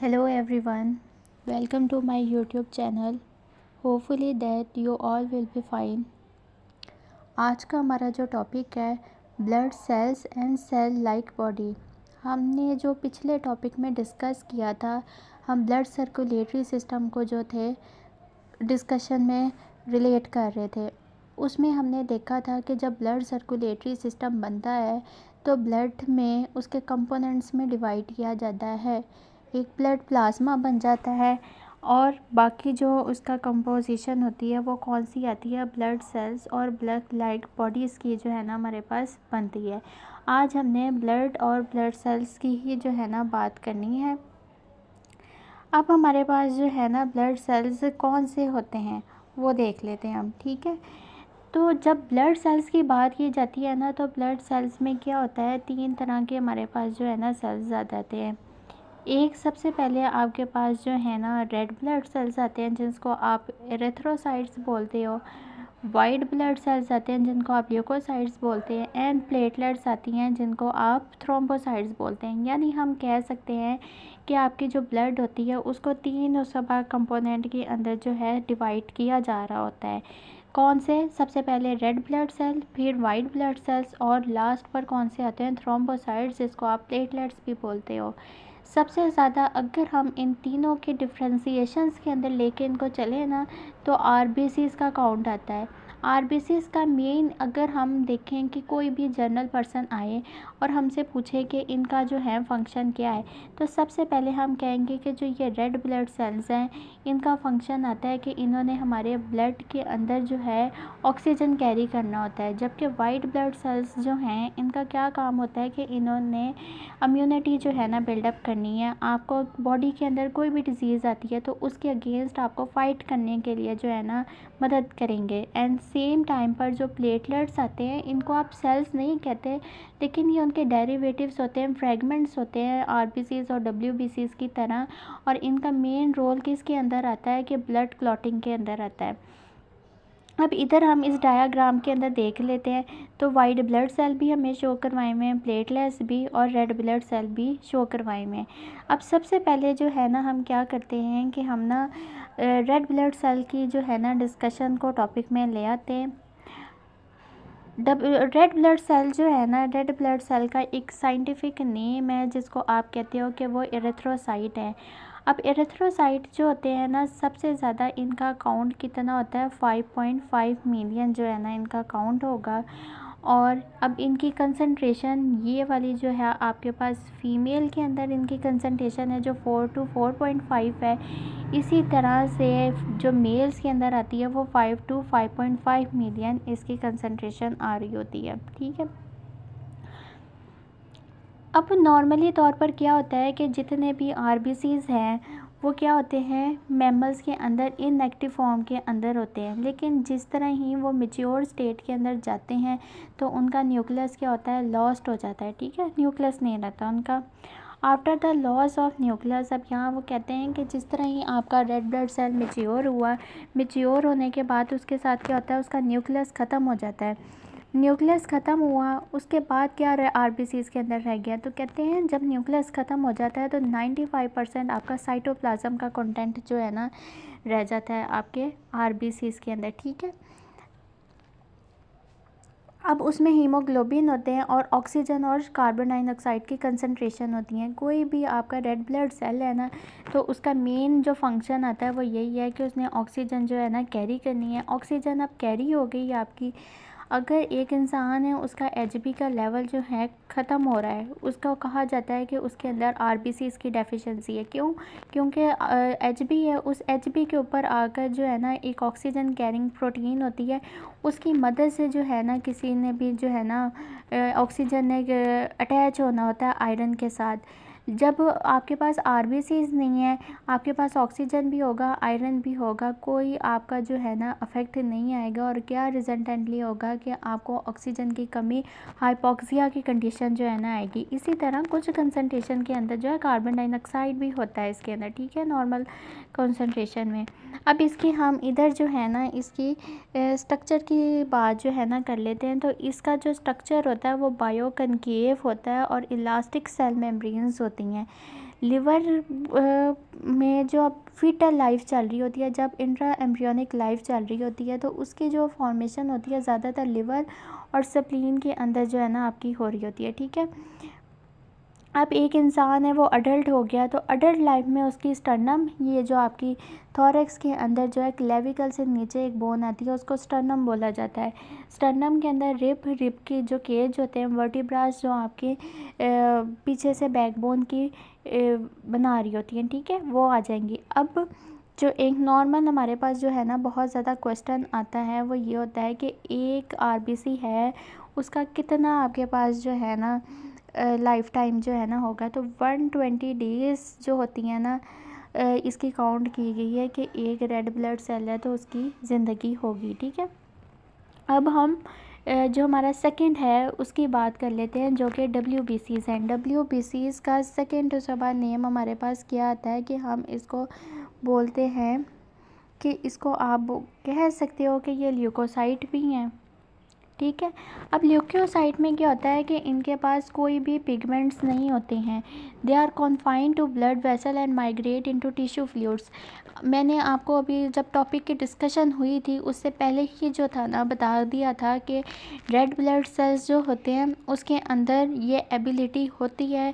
Hello everyone, welcome to my YouTube channel. Hopefully that you all will be fine. आज का हमारा जो topic है blood cells and cell like body. हमने जो पिछले टॉपिक में डिस्कस किया था, हम ब्लड सर्कुलेटरी सिस्टम को जो थे डिस्कशन में रिलेट कर रहे थे। उसमें हमने देखा था कि जब ब्लड सर्कुलेटरी सिस्टम बनता है तो ब्लड में उसके कंपोनेंट्स में डिवाइड किया जाता है। एक ब्लड प्लाज्मा बन जाता है और बाकी जो उसका कंपोजिशन होती है वो कौन सी आती है, ब्लड सेल्स और ब्लड लाइक बॉडीज़ की जो है ना हमारे पास बनती है। आज हमने ब्लड और ब्लड सेल्स की ही जो है ना बात करनी है। अब हमारे पास जो है ना ब्लड सेल्स कौन से होते हैं वो देख लेते हैं हम, ठीक है। तो जब ब्लड सेल्स की बात की जाती है ना तो ब्लड सेल्स में क्या होता है, 3 तरह के हमारे पास जो है ना सेल्स आ जाते हैं। एक सबसे पहले आपके पास जो है ना रेड ब्लड सेल्स आते हैं जिसको आप एरिथ्रोसाइट्स बोलते हो। वाइट ब्लड सेल्स आते हैं जिनको आप ल्यूकोसाइट्स बोलते हैं एंड प्लेटलेट्स आती हैं जिनको आप थ्रोम्बोसाइट्स बोलते हैं। यानी हम कह सकते हैं कि आपकी जो ब्लड होती है उसको 3 सब कंपोनेंट के अंदर जो है डिवाइड किया जा रहा होता है। कौन से? सबसे पहले रेड ब्लड सेल, फिर वाइट ब्लड सेल्स और लास्ट पर कौन से आते हैं, थ्रोम्बोसाइट्स जिसको आप प्लेटलेट्स भी बोलते हो। सबसे ज़्यादा अगर हम इन तीनों के डिफ्रेंसिएशंस के अंदर लेके इनको चले ना तो आरबीसीज़ का काउंट आता है। आरबीसीज़ का मेन अगर हम देखें कि कोई भी जनरल पर्सन आए और हमसे पूछे कि इनका जो है फंक्शन क्या है, तो सबसे पहले हम कहेंगे कि जो ये रेड ब्लड सेल्स हैं इनका फंक्शन आता है कि इन्होंने हमारे ब्लड के अंदर जो है ऑक्सीजन कैरी करना होता है। जबकि वाइट ब्लड सेल्स जो हैं इनका क्या काम होता है कि इन्होंने इम्यूनिटी जो है ना बिल्डअप करनी है। आपको बॉडी के अंदर कोई भी डिजीज़ आती है तो उसके अगेंस्ट आपको फ़ाइट करने के लिए जो है ना मदद करेंगे। एंड सेम टाइम पर जो प्लेटलेट्स आते हैं इनको आप सेल्स नहीं कहते, लेकिन ये उनके डेरिवेटिव्स होते हैं, फ्रेगमेंट्स होते हैं आरबीसीज़ और डब्ल्यूबीसीज़ की तरह। और इनका मेन रोल किसके अंदर आता है कि ब्लड क्लॉटिंग के अंदर आता है। अब इधर हम इस डायाग्राम के अंदर देख लेते हैं तो वाइट ब्लड सेल भी हमें शो करवाए हुए हैं, प्लेटलेट्स भी और रेड ब्लड सेल भी शो करवाए हुए हैं। अब सबसे पहले जो है ना हम क्या करते हैं कि हम ना रेड ब्लड सेल की जो है ना डिस्कशन को टॉपिक में ले आते हैं। रेड ब्लड सेल जो है ना, रेड ब्लड सेल का एक साइंटिफिक नेम है जिसको आप कहते हो कि वो एरिथ्रोसाइट है। अब एरिथ्रोसाइट जो होते हैं ना सबसे ज़्यादा इनका काउंट कितना होता है, 5.5 मिलियन जो है ना इनका काउंट होगा। और अब इनकी कंसंट्रेशन ये वाली जो है आपके पास फीमेल के अंदर इनकी कंसंट्रेशन है जो 4 to 4.5 है। इसी तरह से जो मेल्स के अंदर आती है वो 5 to 5.5 मिलियन इसकी कंसंट्रेशन आ रही होती है, ठीक है। अब नॉर्मली तौर पर क्या होता है कि जितने भी आरबीसीज़ हैं वो क्या होते हैं, मैमल्स के अंदर इनएक्टिव फॉर्म के अंदर होते हैं। लेकिन जिस तरह ही वो मैच्योर स्टेट के अंदर जाते हैं तो उनका न्यूक्लियस क्या होता है, लॉस्ट हो जाता है, ठीक है। न्यूक्लियस नहीं रहता उनका after the loss of nucleus. अब यहाँ वो कहते हैं कि जिस तरह ही आपका रेड ब्लड सेल मैच्योर हुआ, मैच्योर होने के बाद उसके साथ क्या होता है, उसका न्यूक्लियस ख़त्म हो जाता है। न्यूक्लियस ख़त्म हुआ उसके बाद क्या आरबीसीज़ के अंदर रह गया, तो कहते हैं जब न्यूक्लियस ख़त्म हो जाता है तो 95% आपका साइटोप्लाज्म का कंटेंट जो है ना रह जाता है आपके आरबीसीज़ के अंदर, ठीक है। अब उसमें हीमोग्लोबिन होते हैं और ऑक्सीजन और कार्बन डाइऑक्साइड की कंसंट्रेशन होती हैं। कोई भी आपका रेड ब्लड सेल है ना तो उसका मेन जो फंक्शन आता है वो यही है कि उसने ऑक्सीजन जो है ना कैरी करनी है। ऑक्सीजन अब कैरी हो गई आपकी, अगर एक इंसान है उसका एचबी का लेवल जो है ख़त्म हो रहा है, उसको कहा जाता है कि उसके अंदर आरबीसीज़ की डेफिशिएंसी है। क्यों? क्योंकि एचबी है, उस एचबी के ऊपर आकर जो है ना एक ऑक्सीजन कैरिंग प्रोटीन होती है, उसकी मदद से जो है ना किसी ने भी जो है ना ऑक्सीजन ने अटैच होना होता है आयरन के साथ। जब आपके पास आरबीसीज़ नहीं है, आपके पास ऑक्सीजन भी होगा, आयरन भी होगा, कोई आपका जो है ना अफेक्ट नहीं आएगा। और क्या रिजल्टेंटली होगा कि आपको ऑक्सीजन की कमी, हाइपोक्सिया की कंडीशन जो है ना आएगी। इसी तरह कुछ कंसंट्रेशन के अंदर जो है कार्बन डाइऑक्साइड भी होता है इसके अंदर, ठीक है, नॉर्मल कंसंट्रेशन में। अब इसकी हम इधर जो है ना इसकी स्ट्रक्चर की बात जो है ना कर लेते हैं। तो इसका जो स्ट्रक्चर होता है वो बायो कनकेव होता है और इलास्टिक सेल मेम्ब्रेन्स होती हैं। लिवर में जो अब फीटल लाइफ चल रही होती है, जब इंट्रा एम्ब्रियोनिक लाइफ चल रही होती है, तो उसकी जो फॉर्मेशन होती है ज़्यादातर लिवर और स्प्लीन के अंदर जो है ना आपकी हो रही होती है, ठीक है। अब एक इंसान है वो अडल्ट हो गया, तो अडल्ट लाइफ में उसकी स्टर्नम, ये जो आपकी थोरैक्स के अंदर जो है क्लेविकल से नीचे एक बोन आती है, उसको स्टर्नम बोला जाता है। स्टर्नम के अंदर रिब की जो केज होते हैं, वर्टिब्रास जो आपके पीछे से बैकबोन की बना रही होती हैं, ठीक है, वो आ जाएंगी। अब जो एक नॉर्मल हमारे पास जो है ना बहुत ज़्यादा क्वेश्चन आता है, वो ये होता है कि एक आरबीसी है उसका कितना आपके पास जो है ना लाइफ टाइम जो है ना होगा। तो 120 डेज़ जो होती हैं ना इसकी काउंट की गई है कि एक रेड ब्लड सेल है तो उसकी ज़िंदगी होगी, ठीक है। अब हम जो हमारा सेकंड है उसकी बात कर लेते हैं, जो कि WBCs हैं। WBCs का सेकंड उसका नेम हमारे पास क्या आता है कि हम इसको बोलते हैं कि इसको आप कह सकते हो कि ये ल्यूकोसाइट भी हैं, ठीक है। अब ल्यूकोसाइट में क्या होता है कि इनके पास कोई भी पिगमेंट्स नहीं होते हैं। They are confined to blood vessel and migrate into tissue fluids. मैंने आपको अभी जब टॉपिक की डिस्कशन हुई थी उससे पहले ही जो था ना बता दिया था कि रेड ब्लड सेल्स जो होते हैं उसके अंदर ये एबिलिटी होती है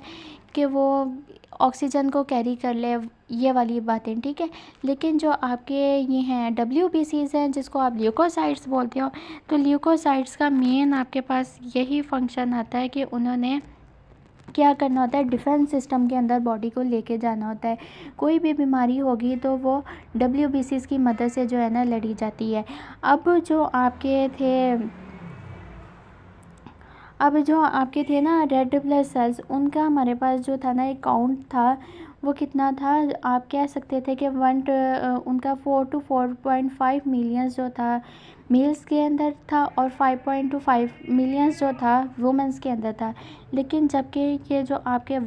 कि वो ऑक्सीजन को कैरी कर ले, ये वाली बातें, ठीक है। लेकिन जो आपके ये हैं WBCs हैं जिसको आप ल्यूकोसाइट्स बोलते हो, तो ल्यूकोसाइट्स का मेन आपके पास यही फंक्शन आता है कि उन्होंने क्या करना होता है, डिफेंस सिस्टम के अंदर बॉडी को लेके जाना होता है। कोई भी बीमारी होगी तो वो WBCs की मदद से जो है ना लड़ी जाती है। अब जो आपके थे ना रेड ब्लड सेल्स, उनका हमारे पास जो था ना एक काउंट था, वो कितना था, आप कह सकते थे कि उनका 4 to 4.5 मिलियंस जो था मेल्स के अंदर था और 5.25 मिलियंस जो था वुमेंस के अंदर था। लेकिन जबकि ये जो आपके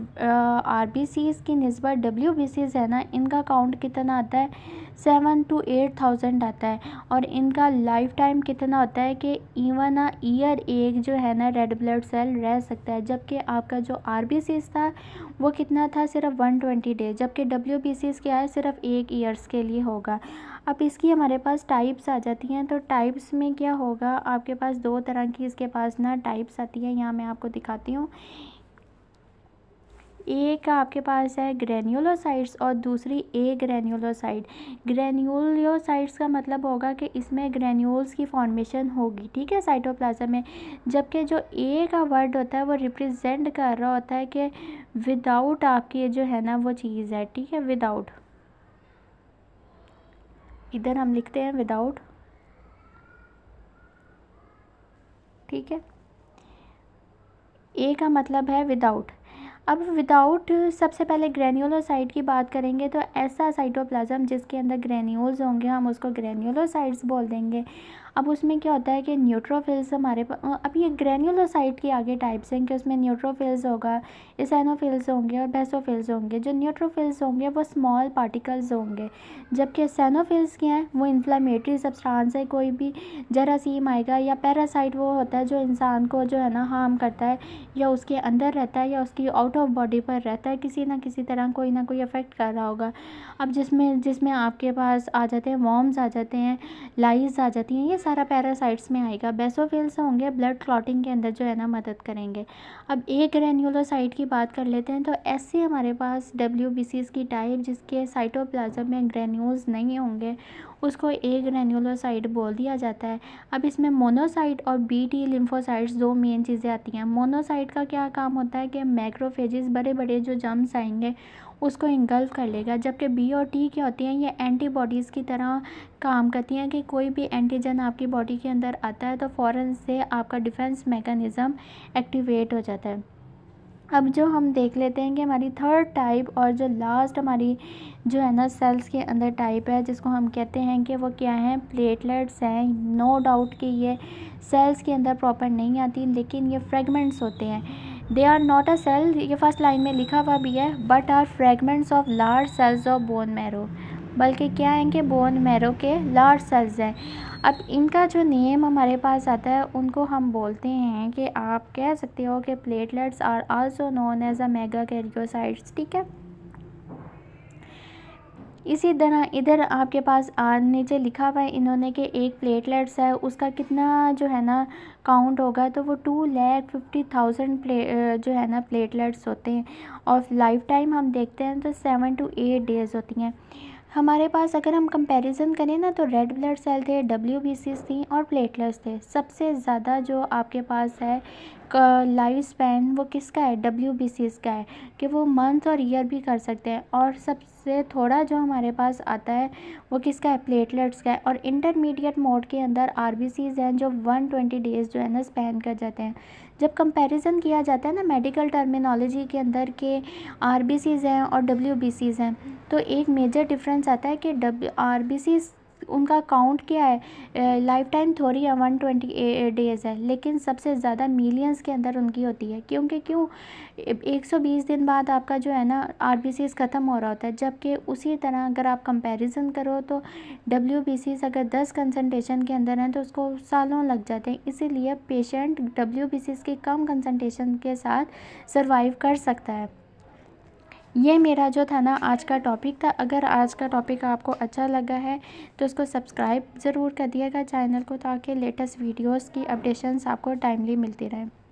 RBCs की निस्बत WBCs है ना, इनका काउंट कितना आता है, 7 to 8,000 आता है। और इनका लाइफ टाइम कितना होता है कि इवन ईयर एक जो है ना रेड ब्लड सेल रह सकता है। जबकि आपका जो RBCs था वो कितना था, सिर्फ 120 डेज, जबकि WBCs क्या है सिर्फ 1 ईयर्स के लिए होगा। अब इसकी हमारे पास टाइप्स आ जाती हैं, तो टाइप्स में क्या होगा, आपके पास 2 तरह की इसके पास ना टाइप्स आती हैं, यहाँ मैं आपको दिखाती हूँ। एक आपके पास है ग्रेन्युलोसाइट्स और दूसरी ए ग्रेन्युलोसाइट। ग्रेन्युलोसाइट्स का मतलब होगा कि इसमें ग्रेन्यूल्स की फॉर्मेशन होगी, ठीक है, साइटोप्लाज्म में। जबकि जो ए का वर्ड होता है वो रिप्रेजेंट कर रहा होता है कि विदाउट आपकी जो है ना वो चीज़ है, ठीक है, विदाउट, इधर हम लिखते हैं विदाउट, ठीक है। ए का मतलब है विदाउट। अब विदाउट सबसे पहले ग्रेन्युलोसाइट की बात करेंगे, तो ऐसा साइटोप्लाज्म जिसके अंदर ग्रेन्यूल्स होंगे हम उसको ग्रेन्युलोसाइट्स बोल देंगे। अब उसमें क्या होता है कि न्यूट्रोफिल्स हमारे पास, अब ये ग्रेन्युलोसाइट की आगे टाइप्स हैं कि उसमें न्यूट्रोफिल्स होगा, इसेनोफिल्स होंगे और बेसोफिल्स होंगे। जो न्यूट्रोफिल्स होंगे वो स्मॉल पार्टिकल्स होंगे, जबकि इसेनोफिल्स क्या है, वो इन्फ्लेमेटरी सब्सटेंस है, कोई भी जरासीम आएगा या पैरासाइट वो होता है जो इंसान को जो है ना हार्म करता है, या उसके अंदर रहता है या उसकी आउट ऑफ बॉडी पर रहता है, किसी ना किसी तरह कोई ना कोई अफेक्ट कर रहा होगा। अब जिसमें आपके पास आ जाते हैं वॉर्म्स आ जाते हैं, लाइज आ जाती हैं, ये सारा पैरासाइट्स में आएगा। बेसोफिल्स होंगे ब्लड क्लॉटिंग के अंदर जो है ना मदद करेंगे। अब एक ग्रेन्युलोसाइट की बात कर लेते हैं, तो ऐसे हमारे पास WBCs की टाइप जिसके साइटोप्लाज्म में ग्रेन्यूल्स नहीं होंगे उसको एक ग्रेन्युलोसाइट बोल दिया जाता है। अब इसमें मोनोसाइट और BT लिम्फोसाइट्स 2 मेन चीज़ें आती हैं। मोनोसाइट का क्या काम होता है कि मैक्रोफेजेस बड़े बड़े जो जर्म्स आएंगे उसको इंगल्फ कर लेगा, जबकि B और T क्या होती हैं, ये एंटीबॉडीज़ की तरह काम करती हैं कि कोई भी एंटीजन आपकी बॉडी के अंदर आता है तो फ़ौरन से आपका डिफेंस मैकेनिज़्म एक्टिवेट हो जाता है। अब जो हम देख लेते हैं कि हमारी थर्ड टाइप और जो लास्ट हमारी जो है ना सेल्स के अंदर टाइप है जिसको हम कहते हैं कि वो क्या है, प्लेटलेट्स हैं। नो डाउट कि ये सेल्स के अंदर प्रॉपर नहीं आती, लेकिन ये फ्रेगमेंट्स होते हैं। They are not a cell, ये फर्स्ट लाइन में लिखा हुआ भी है, but are fragments of large cells of bone marrow, बल्कि क्या है कि बोन मैरो के लार्ज सेल्स हैं। अब इनका जो नेम हमारे पास आता है उनको हम बोलते हैं कि आप कह सकते हो कि platelets are also known as a megakaryocytes, ठीक है। इसी तरह इधर आपके पास नीचे लिखा हुआ है इन्होंने कि एक प्लेटलेट्स है उसका कितना जो है ना काउंट होगा, तो वो 2,50,000 जो है ना प्लेटलेट्स होते हैं, और लाइफ टाइम हम देखते हैं तो 7 to 8 डेज़ होती हैं। हमारे पास अगर हम कंपैरिजन करें ना तो रेड ब्लड सेल थे, WBCs थी और प्लेटलेट्स थे। सबसे ज़्यादा जो आपके पास है लाइफ स्पैन वो किसका है, WBCs का है, कि वो मंथ और ईयर भी कर सकते हैं। और सबसे थोड़ा जो हमारे पास आता है वो किसका है, प्लेटलेट्स का है। और इंटरमीडिएट मोड के अंदर RBCs हैं जो 120 डेज़ जो है ना स्पैन कर जाते हैं। जब कंपैरिजन किया जाता है ना मेडिकल टर्मिनोलॉजी के अंदर के RBCs हैं और WBCs हैं, तो एक मेजर डिफरेंस आता है कि RBCs उनका काउंट क्या है, लाइफ टाइम थोड़ी है 120 डेज़ है, लेकिन सबसे ज़्यादा मिलियंस के अंदर उनकी होती है। क्योंकि 120 दिन बाद आपका जो है ना RBCs ख़त्म हो रहा होता है। जबकि उसी तरह अगर आप कंपैरिजन करो तो WBCs अगर 10 कंसंट्रेशन के अंदर हैं तो उसको सालों लग जाते हैं। इसीलिए पेशेंट WBCs की कम कंसंट्रेशन के साथ सर्वाइव कर सकता है। ये मेरा जो था ना आज का टॉपिक था। अगर आज का टॉपिक आपको अच्छा लगा है तो उसको सब्सक्राइब ज़रूर कर दिएगा चैनल को, ताकि लेटेस्ट वीडियोस की अपडेशंस आपको टाइमली मिलती रहे।